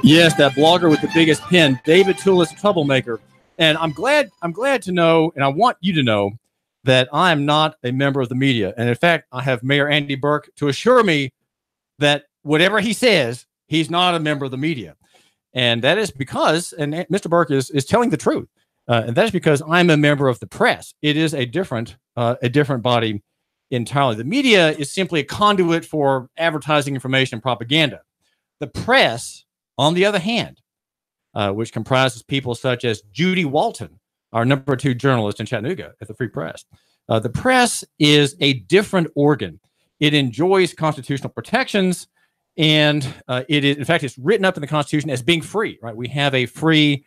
Yes, that blogger with the biggest pen, David Tulis, troublemaker. And I'm glad to know, and I want you to know, that I am not a member of the media. And in fact, I have Mayor Andy Burke to assure me that whatever he says, he's not a member of the media. And that is because, and Mr. Burke is telling the truth. And that is because I'm a member of the press. It is a different body entirely. The media is simply a conduit for advertising, information, and propaganda. The press, on the other hand, which comprises people such as Judy Walton, our number 2 journalist in Chattanooga at the Free Press. The press is a different organ. It enjoys constitutional protections, and it is, in fact, it's written up in the Constitution as being free. Right? We have a free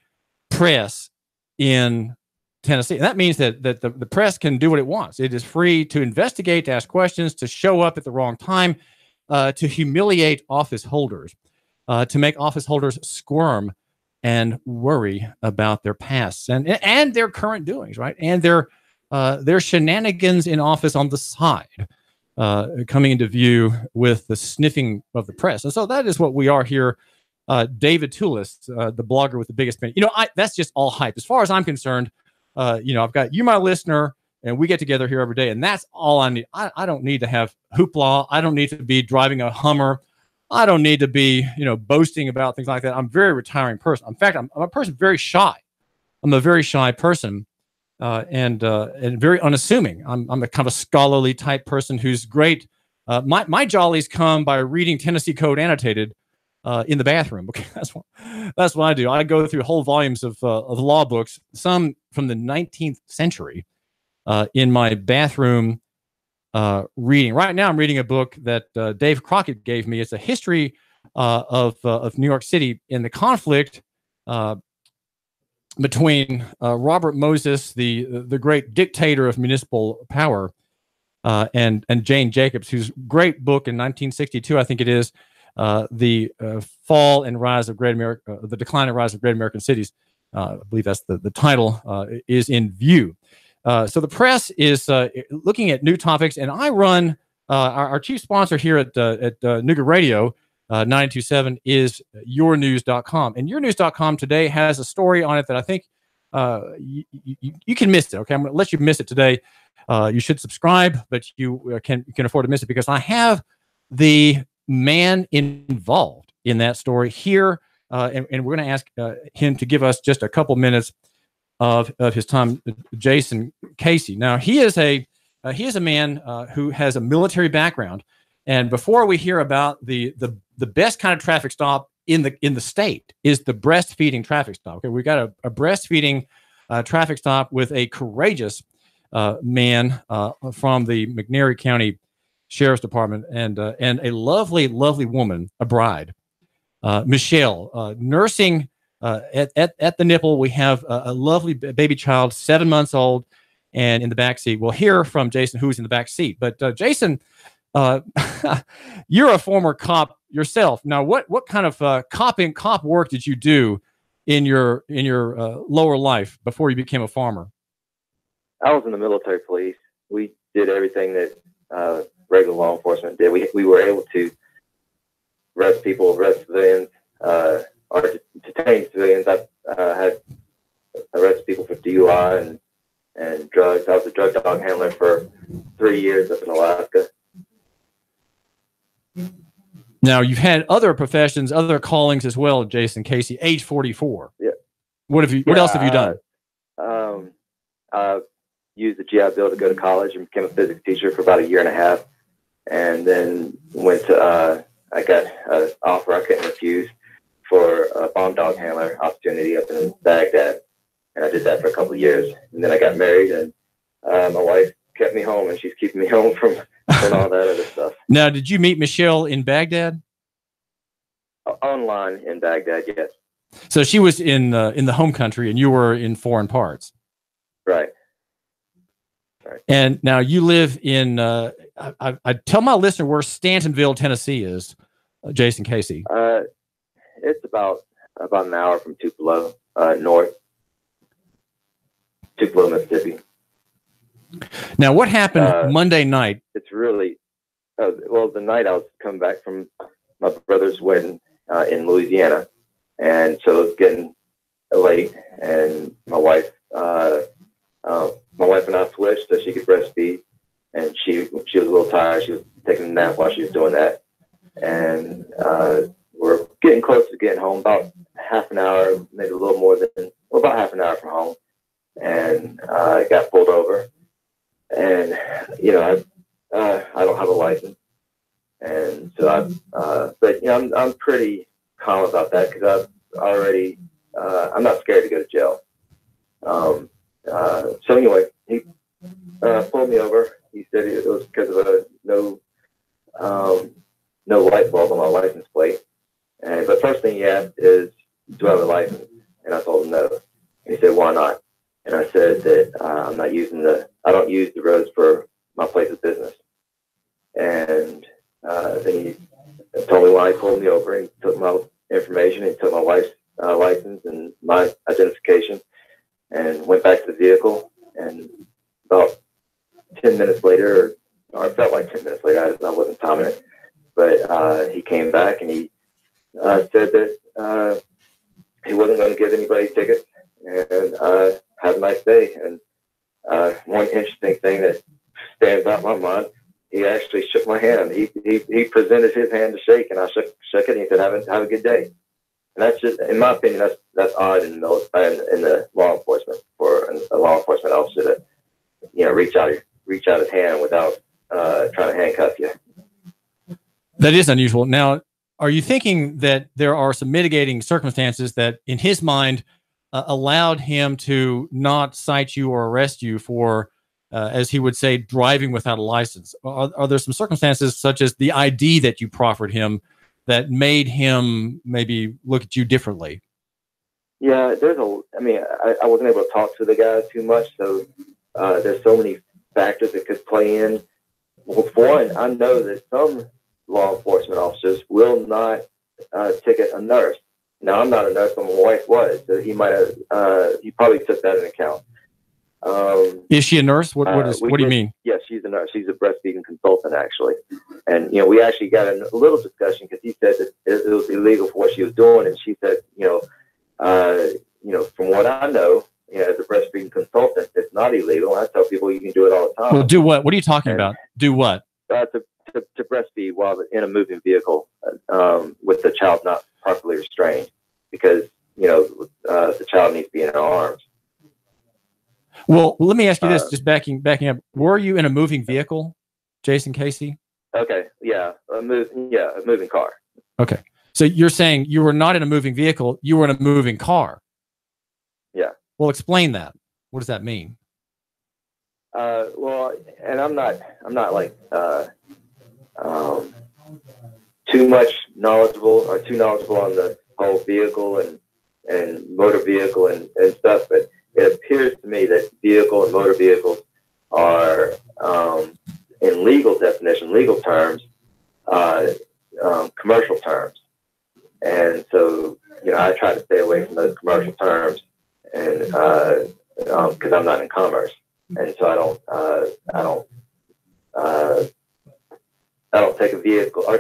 press in Tennessee, and that means that the press can do what it wants. It is free to investigate, to ask questions, to show up at the wrong time, to humiliate office holders, to make office holders squirm and worry about their pasts and their current doings, right? And their shenanigans in office on the side, coming into view with the sniffing of the press. And so that is what we are here. David Tulis, the blogger with the biggest pen. That's just all hype. As far as I'm concerned, I've got you, my listener, and we get together here every day, and that's all I need. I don't need to have hoopla. I don't need to be driving a Hummer. I don't need to be, boasting about things like that. I'm a very retiring person. In fact, I'm a person very shy. I'm a very shy person, and very unassuming. I'm a kind of a scholarly type person who's great. My jollies come by reading Tennessee Code annotated in the bathroom. Okay, that's what I do. I go through whole volumes of law books, some from the 19th century, in my bathroom. Reading. Right now, I'm reading a book that Dave Crockett gave me. It's a history of New York City in the conflict between Robert Moses, the great dictator of municipal power, and Jane Jacobs, whose great book in 1962, I think it is, the fall and rise of great America, the decline and rise of great American cities. I believe that's the title, is in view. So the press is looking at new topics, and I run our chief sponsor here at Nooga Radio 927 is yournews.com. And yournews.com today has a story on it that I think you can miss it. Okay, I'm going to let you miss it today. You should subscribe, but you can afford to miss it because I have the man involved in that story here, and we're going to ask him to give us just a couple minutes of his time, Jason Caissie. Now, he is a man who has a military background, and before we hear about the best kind of traffic stop in the state is the breastfeeding traffic stop. Okay, we got a breastfeeding traffic stop with a courageous man from the McNairy County Sheriff's Department and a lovely woman, a bride, Michelle, nursing. At the nipple, we have a lovely baby child, 7 months old, and in the back seat. We'll hear from Jason, who's in the back seat. But Jason, you're a former cop yourself. Now, what kind of cop work did you do in your lower life before you became a farmer? I was in the military police. We did everything that regular law enforcement did. We were able to arrest people, arrest civilians, or detain civilians. I had arrested people for DUI and drugs. I was a drug dog handler for 3 years up in Alaska. Now, you've had other professions, other callings as well, Jason Caissie, age 44. Yeah. What else have you done? I used the GI Bill to go to college and became a physics teacher for about a year and a half. And then went to, I got an offer I couldn't refuse for a bomb dog handler opportunity up in Baghdad. And I did that for a couple of years. And then I got married, and my wife kept me home, and she's keeping me home from all that other stuff. Now, did you meet Michelle in Baghdad? Online in Baghdad, yes. So she was in the home country, and you were in foreign parts. Right. And now you live in, I tell my listener where Stantonville, Tennessee is, Jason Caissie. It's about an hour from Tupelo, north. Tupelo, Mississippi. Now, what happened Monday night? It's really, the night I was coming back from my brother's wedding in Louisiana, And so it was getting late, and my wife and I switched so she could breastfeed, and she was a little tired. She was taking a nap while she was doing that, and we're getting close to getting home, about half an hour, maybe a little more than, about half an hour from home, and I got pulled over, and I don't have a license, and so but I'm pretty calm about that because I've already I'm not scared to go to jail. So anyway, he pulled me over. He said it was because of no light bulb on my license plate. But first thing he asked is, do I have a license? And I told him no. And he said, why not? And I said that I don't use the roads for my place of business. And then he told me why he pulled me over, and took my information, and took my wife's license and my identification, and went back to the vehicle. And about 10 minutes later, or it felt like 10 minutes later, I wasn't timing it, but he came back and he said that he wasn't going to give anybody tickets, and have a nice day. And one interesting thing that stands out in my mind, he actually shook my hand. He presented his hand to shake, and I shook it, and he said, have a good day. And that's just, in my opinion, that's odd in the law enforcement, for a law enforcement officer to, reach out his hand without trying to handcuff you. That is unusual. Now, are you thinking that there are some mitigating circumstances that, in his mind, allowed him to not cite you or arrest you for, as he would say, driving without a license? Are there some circumstances, such as the ID that you proffered him, that made him maybe look at you differently? Yeah, I wasn't able to talk to the guy too much, so there's so many factors that could play in. Well, for one, I know that some law enforcement officers will not ticket a nurse. Now, I'm not a nurse, but my wife was, so he probably took that into account. Is she a nurse? What do you mean? Yes, she's a nurse. She's a breastfeeding consultant, actually. And, we actually got a little discussion because he said that it was illegal for what she was doing. And she said, from what I know, as a breastfeeding consultant, it's not illegal. I tell people you can do it all the time. Well, do what? What are you talking about? Do what? To breastfeed while in a moving vehicle with the child not properly restrained, because, the child needs to be in her arms. Well, let me ask you this, just backing up. Were you in a moving vehicle, Jason Caissie? Okay. Yeah. A moving car. Okay. So you're saying you were not in a moving vehicle, you were in a moving car. Yeah. Well, explain that. What does that mean? Well, and I'm not like too knowledgeable on the whole vehicle and motor vehicle and stuff, but it appears to me that vehicle and motor vehicles are, in legal terms, commercial terms. And so, I try to stay away from those commercial terms, and because I'm not in commerce, and so I don't take a vehicle I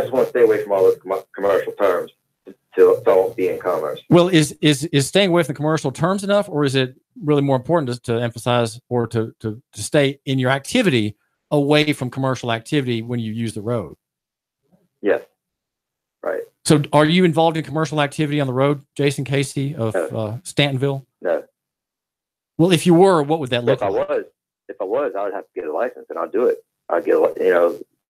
just want to stay away from all those commercial terms. Don't be in commerce. Well, is staying away from the commercial terms enough, or is it really more important to emphasize or to stay in your activity away from commercial activity when you use the road? Yes. Right. So are you involved in commercial activity on the road, Jason Caissie of Stantonville? No. Well, if you were, what would that look like? If I was, I would have to get a license, and I'll do it. I'll get,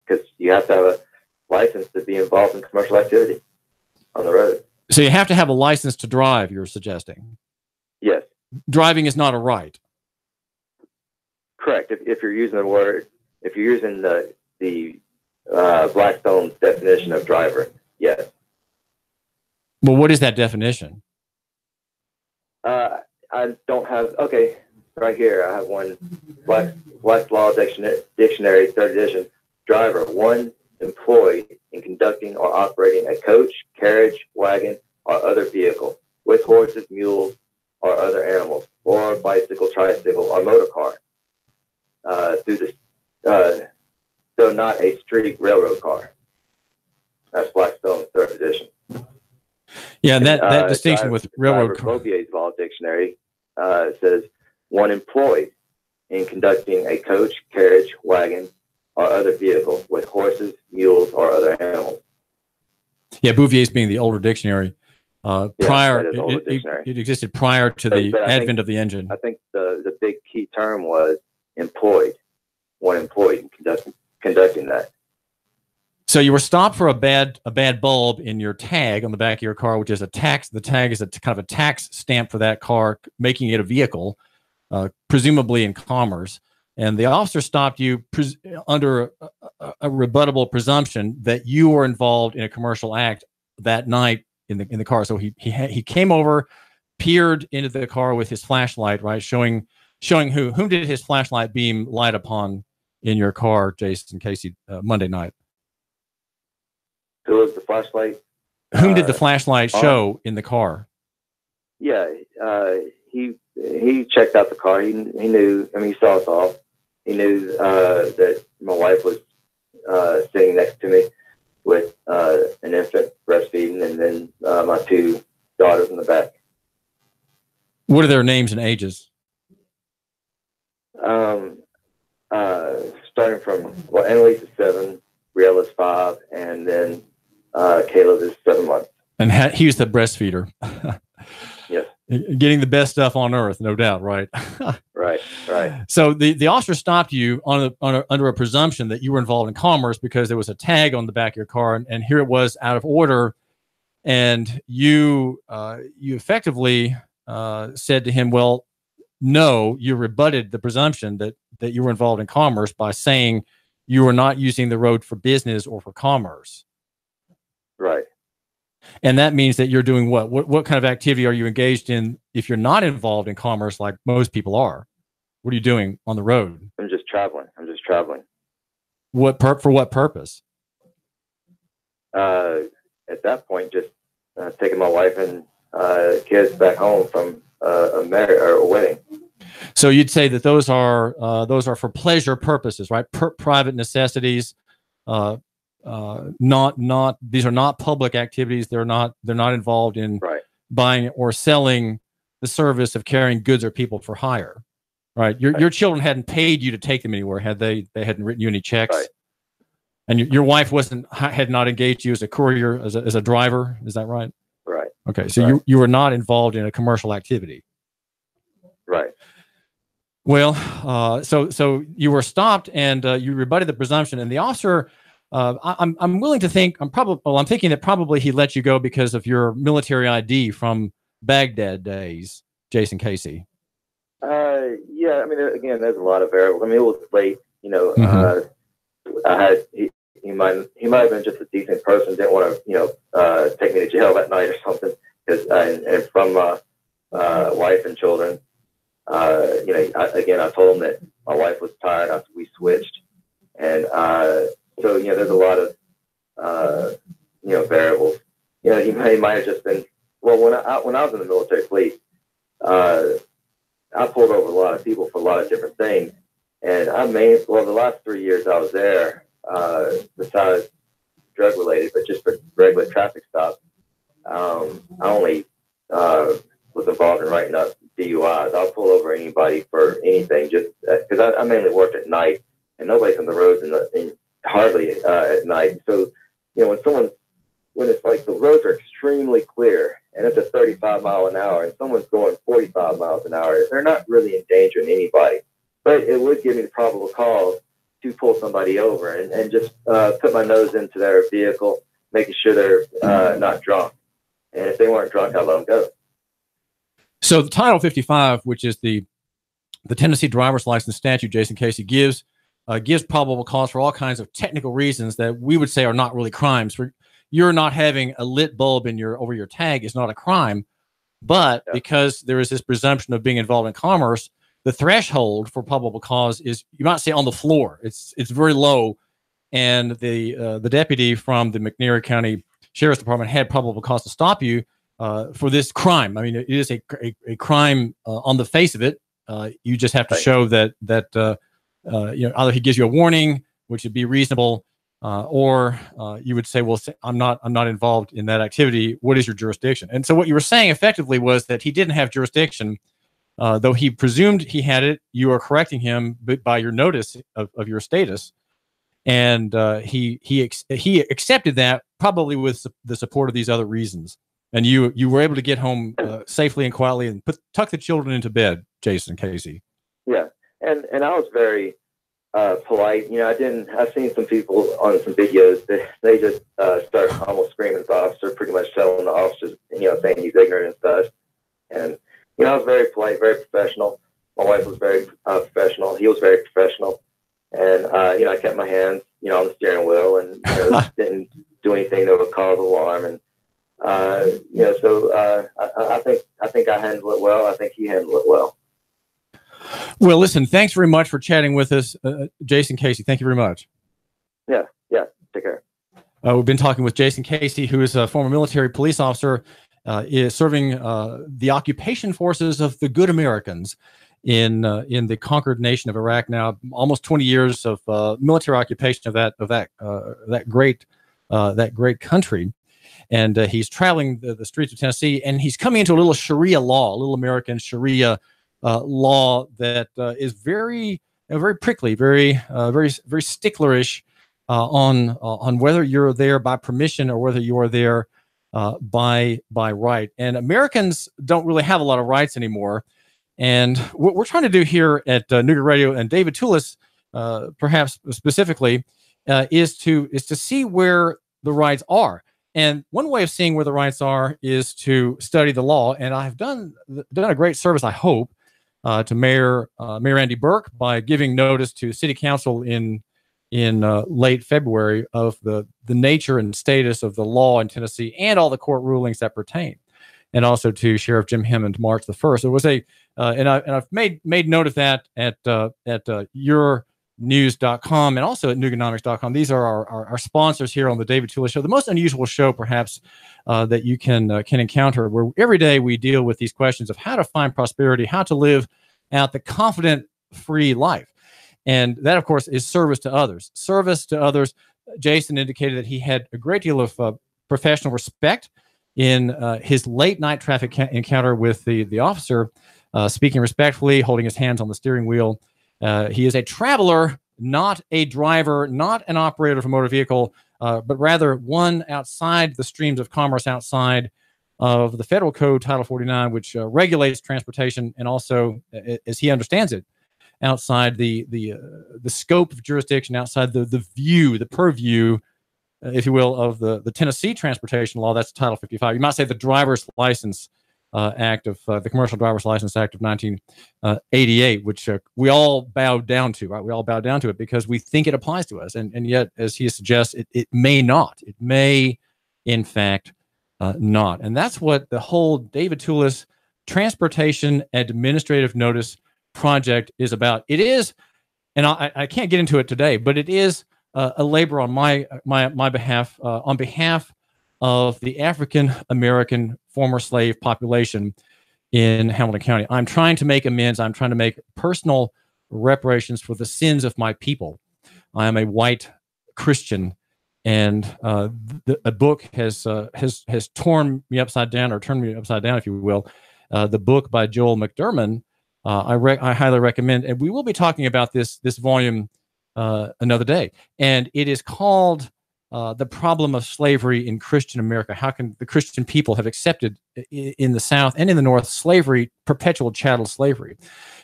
because you have to have a license to be involved in commercial activity on the road. So you have to have a license to drive, you're suggesting? Yes. Driving is not a right. Correct. If you're using the Blackstone's definition of driver, yes. Well, what is that definition? I don't have, okay, right here, I have one, Black's Law Dictionary, 3rd edition. Driver, one employed in conducting or operating a coach, carriage, wagon, or other vehicle with horses, mules, or other animals, or bicycle, tricycle, or motor car. So not a street railroad car. That's Blackstone's 3rd edition. Yeah, and that distinction with railroad Bovier's Law Dictionary says one employed in conducting a coach, carriage, wagon, or other vehicle with horses, mules, or other animals. Yeah, Bouvier's being the older dictionary. It existed prior to the advent of the engine. I think the big key term was employed. One employed in conducting that. So you were stopped for a bad bulb in your tag on the back of your car, which is a tax. The tag is a kind of a tax stamp for that car, making it a vehicle, presumably in commerce. And the officer stopped you under a rebuttable presumption that you were involved in a commercial act that night in the car. So he came over, peered into the car with his flashlight, right, showing whom did his flashlight beam light upon in your car, Jason Caissie, Monday night? Who was the flashlight? Whom did the flashlight show in the car? Yeah, he checked out the car. He knew. I mean, he saw us all. He knew that my wife was sitting next to me with an infant breastfeeding, and then my two daughters in the back. What are their names and ages? Starting from Annalise is 7, Brielle is 5, and then Caleb is 7 months. And he was the breastfeeder. Yes. Getting the best stuff on earth, no doubt, right? Right. So the officer stopped you under a presumption that you were involved in commerce because there was a tag on the back of your car, and here it was out of order, and you effectively said to him, well, no, you rebutted the presumption that you were involved in commerce by saying you were not using the road for business or for commerce. Right. And that means that you're doing what? What kind of activity are you engaged in if you're not involved in commerce like most people are? What are you doing on the road? I'm just traveling. For what purpose? At that point, just taking my wife and kids back home from a wedding. So you'd say that those are for pleasure purposes, right? Private necessities. These are not public activities. They're not involved in buying or selling the service of carrying goods or people for hire, right? Your children hadn't paid you to take them anywhere, had they? They hadn't written you any checks, right. And your wife had not engaged you as a courier, as a driver. Is that right? Right. Okay, so you were not involved in a commercial activity, right? Well, so you were stopped and you rebutted the presumption, and the officer. I'm willing to think I'm thinking that probably he let you go because of your military ID from Baghdad days, Jason Caissie. Yeah, I mean, again, there's a lot of variables. I mean, it was late, you know. He might have been just a decent person, didn't want to, take me to jail that night or something. Because and from my wife and children, I told him that my wife was tired after we switched, and so, there's a lot of, variables. He might have just been, well, when I was in the military police, I pulled over a lot of people for a lot of different things. And the last 3 years I was there, besides drug related, but just for regular traffic stops, I only was involved in writing up DUIs. I'll pull over anybody for anything, just because I mainly worked at night and nobody's on the roads hardly at night. So, when it's like the roads are extremely clear and it's a 35 mile an hour and someone's going 45 miles an hour, they're not really endangering anybody. But it would give me the probable cause to pull somebody over and just put my nose into their vehicle, making sure they're not drunk. And if they weren't drunk, I'd let them go. So the Title 55, which is the Tennessee driver's license statute, Jason Caissie, gives probable cause for all kinds of technical reasons that we would say are not really crimes. You're not having a lit bulb over your tag is not a crime, but because there is this presumption of being involved in commerce, the threshold for probable cause is, you might say, on the floor. It's very low, and the deputy from the McNairy County Sheriff's Department had probable cause to stop you for this crime. I mean, it is a crime on the face of it. You just have to show that either he gives you a warning, which would be reasonable, or you would say, well, I'm not involved in that activity. What is your jurisdiction? And so what you were saying effectively was that he didn't have jurisdiction, though he presumed he had it. You are correcting him by your notice of your status, and he accepted that, probably with the support of these other reasons. And you were able to get home safely and quietly and tuck the children into bed, Jason, Caissie. Yeah, and I was very polite. I've seen some people on some videos that they just start almost screaming at the officer, pretty much telling the officers, saying he's ignorant and stuff. And, I was very polite, very professional. My wife was very professional. He was very professional. And, I kept my hands, on the steering wheel and didn't do anything that would cause alarm. And, so I think I handled it well. I think he handled it well. Well, listen, thanks very much for chatting with us, Jason Caissie. Thank you very much. Yeah. Take care. We've been talking with Jason Caissie, who is a former military police officer, is serving the occupation forces of the good Americans in the conquered nation of Iraq. Now, almost 20 years of military occupation of that great country. And he's traveling the streets of Tennessee, and he's coming into a little Sharia law, a little American Sharia law that is very prickly, very sticklerish on whether you're there by permission or whether you are there by right. And Americans don't really have a lot of rights anymore. And what we're trying to do here at Nooga Radio, and David Tulis perhaps specifically, is to see where the rights are. And one way of seeing where the rights are is to study the law. And I've done a great service, I hope, to Mayor Andy Burke by giving notice to City Council in late February of the nature and status of the law in Tennessee and all the court rulings that pertain, and also to Sheriff Jim Hammond March the 1st. It was and I've made note of that at yournews.com and also at Nooganomics.com. These are our sponsors here on the David Tulis Show, the most unusual show perhaps that you can encounter, where every day we deal with these questions of how to find prosperity, how to live out the confident, free life. And that, of course, is service to others. Service to others. Jason indicated that he had a great deal of professional respect in his late night traffic encounter with the officer, speaking respectfully, holding his hands on the steering wheel. He is a traveler, not a driver, not an operator of a motor vehicle, but rather one outside the streams of commerce, outside of the federal code, Title 49, which regulates transportation, and also, as he understands it, outside the scope of jurisdiction, outside the purview, if you will, of the Tennessee transportation law. That's Title 55. You might say the Driver's License Act of the Commercial Driver's License Act of 1988, which we all bowed down to, right? We all bowed down to it because we think it applies to us, and yet, as he suggests, it may not. It may, in fact, not. And that's what the whole David Tulis Transportation Administrative Notice project is about. It is, and I can't get into it today, but it is a labor on my behalf, on behalf of the African American former slave population in Hamilton County. I'm trying to make amends. I'm trying to make personal reparations for the sins of my people. I am a white Christian, and a book has torn me upside down, or turned me upside down, if you will. The book by Joel McDermott, I highly recommend, and we will be talking about this volume another day. And it is called The Problem of Slavery in Christian America. How can the Christian people have accepted in the South and in the North slavery, perpetual chattel slavery,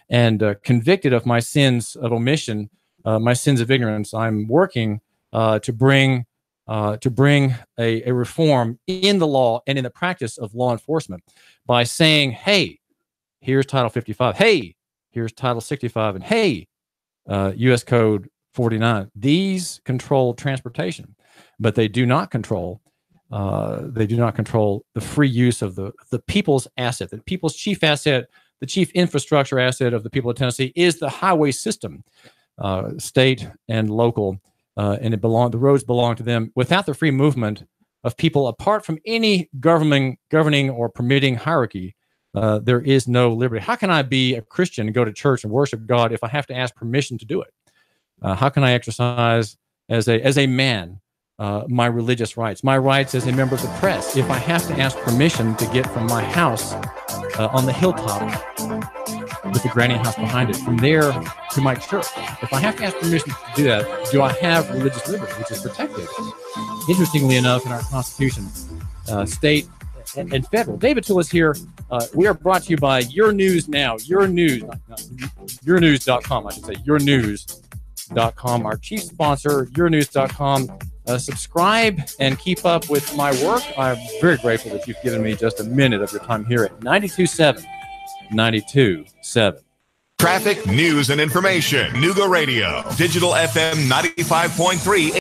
and convicted of my sins of omission, my sins of ignorance? I'm working to bring a reform in the law and in the practice of law enforcement by saying, hey, here's Title 55. Hey, here's Title 65. And hey, U.S. Code 49. These control transportation, but they do not control. The free use of the people's asset. The people's chief asset, the chief infrastructure asset of the people of Tennessee is the highway system, state and local, and the roads belong to them. Without the free movement of people, apart from any governing or permitting hierarchy, there is no liberty. How can I be a Christian and go to church and worship God if I have to ask permission to do it? How can I exercise as a man, my religious rights, my rights as a member of the press. If I have to ask permission to get from my house on the hilltop with the granny house behind it, from there to my church, if I have to ask permission to do that, do I have religious liberty, which is protected, interestingly enough, in our Constitution, state and federal? David Tulis here. We are brought to you by Your News Now. Your News, yournews.com, I should say, yournews.com. Our chief sponsor, yournews.com. Subscribe and keep up with my work. I'm very grateful that you've given me just a minute of your time here at 92.7. 92.7. Traffic, news, and information. Nooga Radio. Digital FM 95.3.